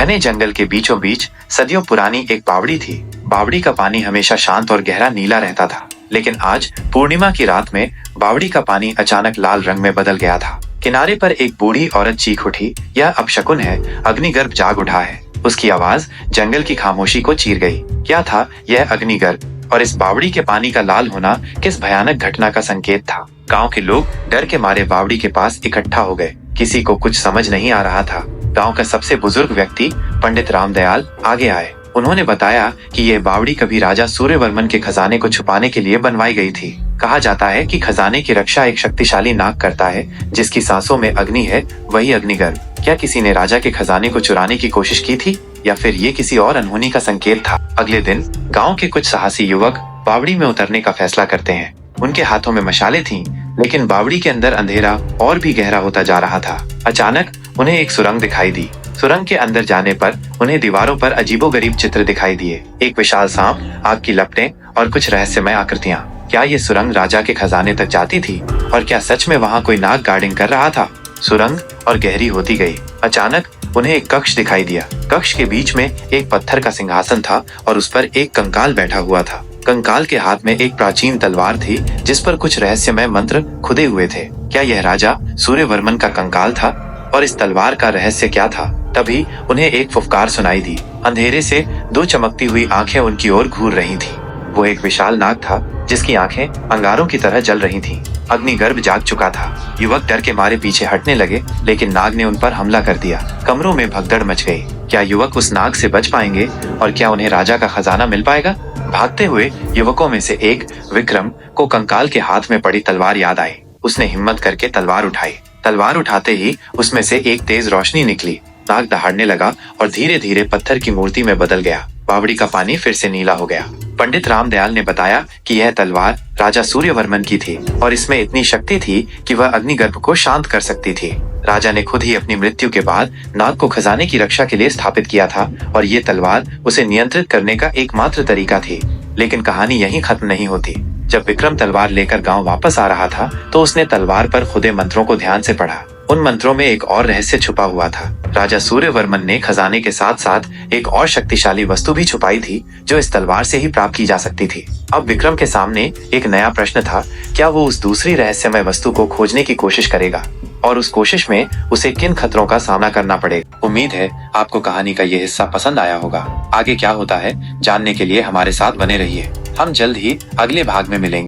घने जंगल के बीचों बीच सदियों पुरानी एक बावड़ी थी। बावड़ी का पानी हमेशा शांत और गहरा नीला रहता था, लेकिन आज पूर्णिमा की रात में बावड़ी का पानी अचानक लाल रंग में बदल गया था। किनारे पर एक बूढ़ी औरत चीख उठी, यह अपशकुन है, अग्निगर्भ जाग उठा है। उसकी आवाज जंगल की खामोशी को चीर गई। क्या था यह अग्निगर्भ, और इस बावड़ी के पानी का लाल होना किस भयानक घटना का संकेत था? गांव के लोग डर के मारे बावड़ी के पास इकट्ठा हो गए। किसी को कुछ समझ नहीं आ रहा था। गांव का सबसे बुजुर्ग व्यक्ति पंडित रामदयाल आगे आए। उन्होंने बताया कि यह बावड़ी कभी राजा सूर्यवर्मन के खजाने को छुपाने के लिए बनवाई गई थी। कहा जाता है कि खजाने की रक्षा एक शक्तिशाली नाग करता है, जिसकी सांसों में अग्नि है, वही अग्निगर्भ। क्या किसी ने राजा के खजाने को चुराने की कोशिश की थी, या फिर ये किसी और अनहोनी का संकेत था? अगले दिन गांव के कुछ साहसी युवक बावड़ी में उतरने का फैसला करते हैं। उनके हाथों में मशालें थीं, लेकिन बावड़ी के अंदर अंधेरा और भी गहरा होता जा रहा था। अचानक उन्हें एक सुरंग दिखाई दी। सुरंग के अंदर जाने पर उन्हें दीवारों पर अजीबोगरीब चित्र दिखाई दिए। एक विशाल सांप, आग की लपटें और कुछ रहस्यमय आकृतियां। क्या ये सुरंग राजा के खजाने तक जाती थी, और क्या सच में वहाँ कोई नाग गार्डिंग कर रहा था? सुरंग और गहरी होती गई। अचानक उन्हें एक कक्ष दिखाई दिया। कक्ष के बीच में एक पत्थर का सिंहासन था और उस पर एक कंकाल बैठा हुआ था। कंकाल के हाथ में एक प्राचीन तलवार थी, जिस पर कुछ रहस्यमय मंत्र खुदे हुए थे। क्या यह राजा सूर्यवर्मन का कंकाल था, और इस तलवार का रहस्य क्या था? तभी उन्हें एक फुफकार सुनाई दी। अंधेरे से दो चमकती हुई आंखें उनकी ओर घूर रही थीं। वो एक विशाल नाग था, जिसकी आंखें अंगारों की तरह जल रही थीं। अग्निगर्भ जाग चुका था। युवक डर के मारे पीछे हटने लगे, लेकिन नाग ने उन पर हमला कर दिया। कमरों में भगदड़ मच गई। क्या युवक उस नाग से बच पाएंगे, और क्या उन्हें राजा का खजाना मिल पाएगा? भागते हुए युवकों में से एक विक्रम को कंकाल के हाथ में पड़ी तलवार याद आई। उसने हिम्मत करके तलवार उठाई। तलवार उठाते ही उसमें से एक तेज रोशनी निकली। नाग दहाड़ने लगा और धीरे धीरे पत्थर की मूर्ति में बदल गया। बावड़ी का पानी फिर से नीला हो गया। पंडित रामदयाल ने बताया कि यह तलवार राजा सूर्यवर्मन की थी, और इसमें इतनी शक्ति थी कि वह अग्निगर्भ को शांत कर सकती थी। राजा ने खुद ही अपनी मृत्यु के बाद नाग को खजाने की रक्षा के लिए स्थापित किया था, और ये तलवार उसे नियंत्रित करने का एकमात्र तरीका थी। लेकिन कहानी यहीं खत्म नहीं होती। जब विक्रम तलवार लेकर गांव वापस आ रहा था, तो उसने तलवार पर खुदे मंत्रों को ध्यान से पढ़ा। उन मंत्रों में एक और रहस्य छुपा हुआ था। राजा सूर्यवर्मन ने खजाने के साथ साथ एक और शक्तिशाली वस्तु भी छुपाई थी, जो इस तलवार से ही प्राप्त की जा सकती थी। अब विक्रम के सामने एक नया प्रश्न था। क्या वो उस दूसरी रहस्यमय वस्तु को खोजने की कोशिश करेगा, और उस कोशिश में उसे किन खतरों का सामना करना पड़ेगा? उम्मीद है आपको कहानी का ये हिस्सा पसंद आया होगा। आगे क्या होता है जानने के लिए हमारे साथ बने रहिए। हम जल्द ही अगले भाग में मिलेंगे।